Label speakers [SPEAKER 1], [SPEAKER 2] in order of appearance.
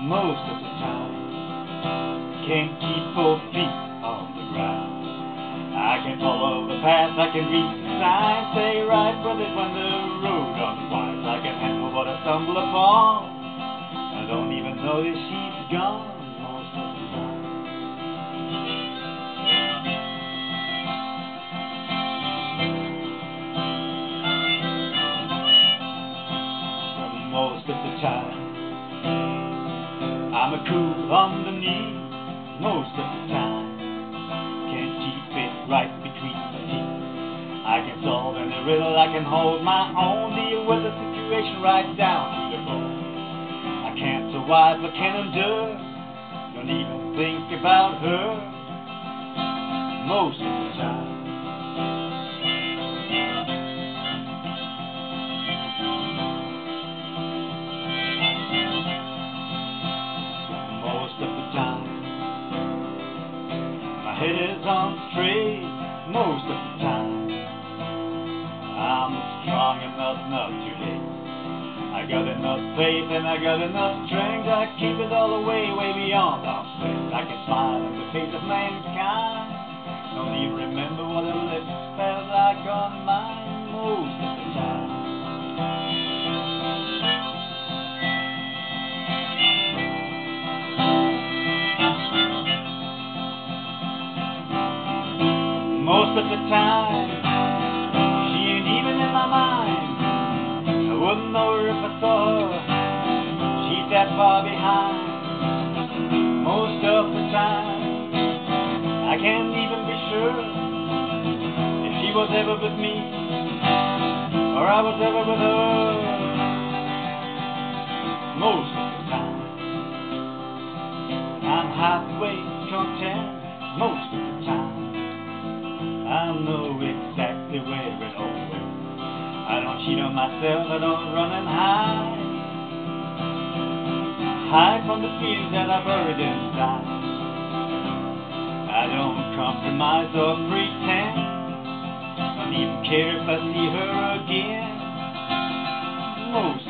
[SPEAKER 1] most of the time. Can't keep both feet on the ground. I can follow the path, I can read the signs, stay right with it when the road runs wide. I can handle what I stumble upon. I don't even notice she's gone most of the time. Most of the time, I'm a cool underneath. Most of the time, can't keep it right between my teeth. I can solve any riddle, I can hold my own, deal with the situation right down to the bone. I can't survive, I can endure, don't even think about her. Most of the time. Most of the time, my head is on straight. Most of the time, I'm strong enough not to hate. I got enough faith and I got enough strength. I keep it all the way, way beyond our strength. I can smile in the face of mankind. Don't even remember what her lips felt like on mine. Most of the time. Most of the time, she ain't even in my mind. I wouldn't know her if I saw her. She's that far behind. Most of the time, I can't even be sure if she was ever with me or I was ever with her. Most of the time, I'm halfway content. Most of the time, I know exactly where it all went. I don't cheat on myself, I don't run and hide from the feelings that I buried inside. I don't compromise or pretend. Don't even care if I see her again. Most